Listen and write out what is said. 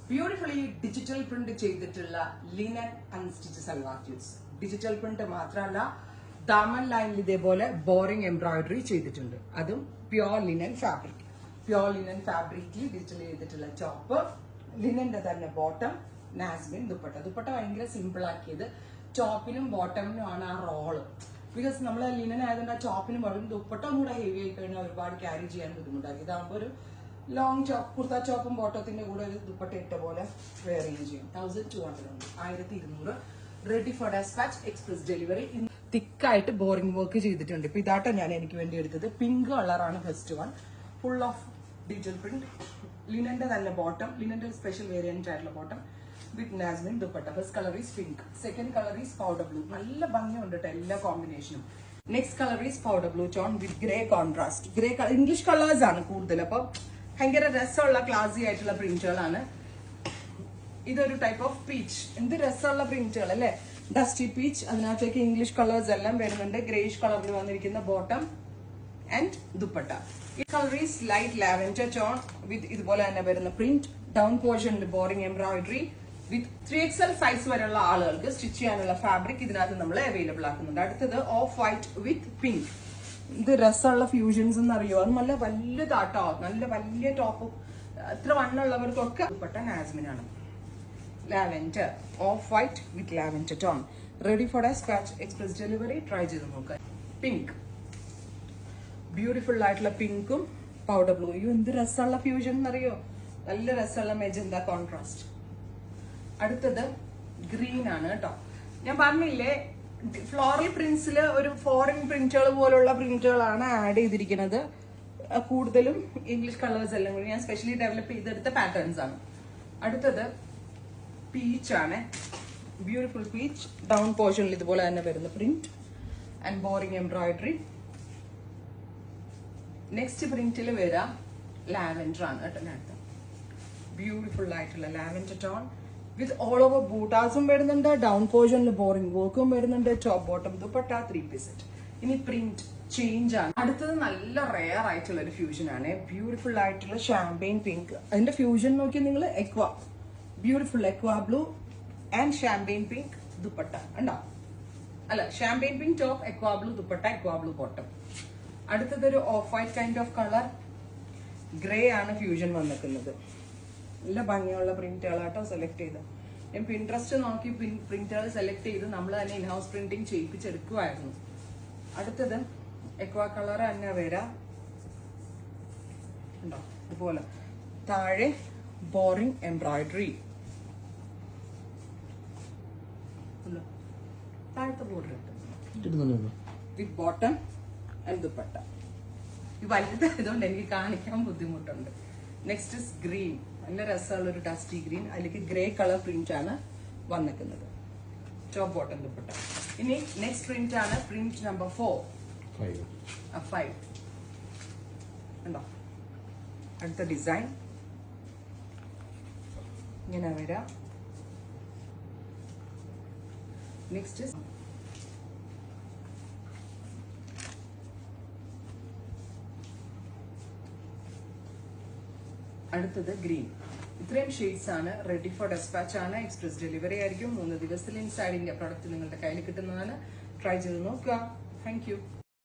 Beautifully digital print ചെയ്തിട്ടുള്ള linen unstitched salwar suits. Digital print മാത്രമല്ല, ദാമൻ ലൈനിൽ ഇതേപോലെ ബോറിംഗ് എംബ്രോയിഡറി ചെയ്തിട്ടുണ്ട്. അതും pure linen fabric. Pure linen ഫാബ്രിക്കിൽ ഡിജിറ്റൽ ചെയ്തിട്ടുള്ള ടോപ്പ്, ലിനന്റെ തന്നെ ബോട്ടം, നാസ്മിൻ ദുപ്പട്ട. ദുപ്പട്ട ഭയങ്കര സിമ്പിൾ ആക്കിയത് ടോപ്പിനും ബോട്ടമിനും ആണ് ആ റോള്. ബിക്കോസ് നമ്മൾ ലിനൻ ആയതുകൊണ്ട് ആ ടോപ്പിനും ബോട്ടം ദുപ്പട്ട ഒന്നുകൂടെ ഹെവി ആയി കഴിഞ്ഞാൽ ഒരുപാട് ക്യാരി ചെയ്യാൻ ബുദ്ധിമുട്ടാക്കി. ഇതാകുമ്പോൾ ഒരു ലോങ് ചോപ്പ്, കുർത്ത ചോപ്പും ബോട്ടത്തിന്റെ കൂടെ ഒരു ദുപ്പട്ട ഇട്ട പോലെ വെയർ ചെയ്യും. 1200 ഉണ്ട്, 1200. Ready for despatch, express delivery. തിക്കായിട്ട് ബോറിംഗ് വർക്ക് ചെയ്തിട്ടുണ്ട്. ഇപ്പൊ ഇതാട്ടോ ഞാൻ എനിക്ക് വേണ്ടി എടുത്തത്. പിങ്ക് കളറാണ് first one, full of digital print. ലിനന്റെ തന്നെ ബോട്ടം, ലിനന്റെ സ്പെഷ്യൽ വേരിയന്റ് ആയിട്ടുള്ള ബോട്ടം വിത്ത് നാസ്മിൻ dupatta. First colour is pink, second colour is powder blue. നല്ല ഭംഗിയുണ്ട് കേട്ടോ എല്ലാ കോമ്പിനേഷനും. Next colour is powder blue tone with grey contrast. Grey English colours ആണ് കൂടുതൽ, അപ്പൊ ഭയങ്കര രസമുള്ള ക്ലാസി ആയിട്ടുള്ള പ്രിന്റുകളാണ്. ഇതൊരു ടൈപ്പ് ഓഫ് പീച്ച്. എന്ത് രസമുള്ള പ്രിന്റുകൾ അല്ലെ, ഡസ്റ്റി പീച്ച്. അതിനകത്തേക്ക് ഇംഗ്ലീഷ് കളേഴ്സ് എല്ലാം വരുന്നുണ്ട്. ഗ്രേഷ് കളറിൽ വന്നിരിക്കുന്ന ബോട്ടം ആൻഡ് ദുപ്പട്ട. ഈ colour is light lavender tone വിത്ത് ഇതുപോലെ തന്നെ വരുന്ന പ്രിന്റ്. ഡൗൺ പോർഷനിൽ ബോറിംഗ് എംബ്രോയിഡറി വിത്ത് 3XL സൈസ് വരെയുള്ള ആളുകൾക്ക് സ്റ്റിച്ച് ചെയ്യാനുള്ള ഫാബ്രിക് ഇതിനകത്ത് നമ്മൾ അവൈലബിൾ ആക്കുന്നുണ്ട്. അടുത്തത് ഓഫ് വൈറ്റ് വിത്ത് പിങ്ക്. ഇത് രസമുള്ള ഫ്യൂഷൻസ് എന്നറിയോ, അത് നല്ല വലുതാട്ടോ, നല്ല വലിയ ടോപ്പ്. ഇത്ര വണ്ണുള്ളവർക്കൊക്കെ ദുപ്പട്ട നാസ്മിനാണ്. Lavender, off white with lavender tone. Ready for despatch, express delivery. Try ചെയ്ത് നോക്കുക. പിങ്ക്, ബ്യൂട്ടിഫുൾ ആയിട്ടുള്ള പിങ്കും പൗഡർ ബ്ലൂ. എന്ത് രസമുള്ള ഫ്യൂഷൻ എന്നറിയോ, നല്ല രസമുള്ള മെജന്ത കോൺട്രാസ്റ്റ്. അടുത്തത് ഗ്രീൻ ആണ് കേട്ടോ. ഞാൻ പറഞ്ഞില്ലേ, ഫ്ലോറൽ പ്രിന്റ്സിൽ ഒരു ഫോറിൻ പ്രിന്റുകൾ പോലുള്ള പ്രിന്റുകളാണ് ആഡ് ചെയ്തിരിക്കുന്നത്. കൂടുതലും ഇംഗ്ലീഷ് കളേഴ്സ് എല്ലാം കൂടി ഞാൻ സ്പെഷ്യലി ഡെവലപ്പ് ചെയ്തെടുത്ത പാറ്റേൺസ് ആണ്. അടുത്തത് പീച്ച് ആണ്, ബ്യൂട്ടിഫുൾ പീച്ച്. ഡൗൺ പോർഷനിൽ ഇതുപോലെ തന്നെ വരുന്ന print and boring embroidery. Next പ്രിന്റിൽ വരാം ലാവൻഡർ ആണ് കേട്ടോ. ബ്യൂട്ടിഫുൾ ആയിട്ടുള്ള lavender tone with all over ബൂട്ടാസും വരുന്നുണ്ട്. ഡൗൺ പോർഷനിൽ ബോറിംഗ് വർക്കും വരുന്നുണ്ട്. Top bottom dupatta 3 piece set. ഇനി പ്രിന്റ് ചേഞ്ച് ആണ്. അടുത്തത് നല്ല റെയർ ആയിട്ടുള്ള ഒരു ഫ്യൂഷൻ ആണ്. ബ്യൂട്ടിഫുൾ ആയിട്ടുള്ള ഷാമ്പെയിൻ പിങ്ക്. അതിന്റെ ഫ്യൂഷൻ നോക്കി നിങ്ങൾ, aqua, beautiful aqua blue and champagne pink dupatta ഉണ്ടോ, അല്ല champagne pink top, aqua blue dupatta, aqua blue bottom. അടുത്തത് ഒരു of white kind of colour, grey ആണ് ഫ്യൂഷൻ വന്നിരിക്കുന്നത്. നല്ല ഭംഗിയുള്ള പ്രിന്റുകളാട്ടോ സെലക്ട് ചെയ്ത്. ഞാൻ പിൻട്രസ്റ്റ് നോക്കി പ്രിന്റുകൾ സെലക്ട് ചെയ്ത് നമ്മൾ തന്നെ ഇൻഹൗസ് പ്രിന്റിങ് ചെയ്യിപ്പിച്ചെടുക്കുമായിരുന്നു. അടുത്തത് എക്വാ കളർ തന്നെ വരാം ഉണ്ടോ, ഇതുപോലെ താഴെ ബോറിംഗ് എംബ്രോയിഡറി. താഴത്തെ border with bottom and dupatta. ഇത് വലുതായതുകൊണ്ട് എനിക്ക് കാണിക്കാൻ ബുദ്ധിമുട്ടുണ്ട്. നെക്സ്റ്റ് ഇസ് ഗ്രീൻ, നല്ല രസമുള്ള ഒരു ഡസ്റ്റി ഗ്രീൻ. അതിലേക്ക് ഗ്രേ കളർ പ്രിന്റ് ആണ് വന്നിരിക്കുന്നത്. Top bottom dupatta. ഇനി നെക്സ്റ്റ് പ്രിന്റ് ആണ് പ്രിന്റ് നമ്പർ 5 ഉണ്ടോ. അടുത്ത ഡിസൈൻ ഇങ്ങനെ വരാം. നെക്സ്റ്റ് അടുത്തത് ഗ്രീൻ. ഇത്രയും ഷെയ്ഡ്സ് ആണ്. റെഡി ഫോർ ഡെസ്പാച്ച് ആണ്, എക്സ്പ്രസ് ഡെലിവറി ആയിരിക്കും. 3 ദിവസത്തിൽ ഇൻസൈഡ് ഇന്ത്യ പ്രോഡക്റ്റ് നിങ്ങളുടെ കയ്യിൽ കിട്ടുന്നതാണ്. ട്രൈ ചെയ്ത് നോക്കുക. Thank you.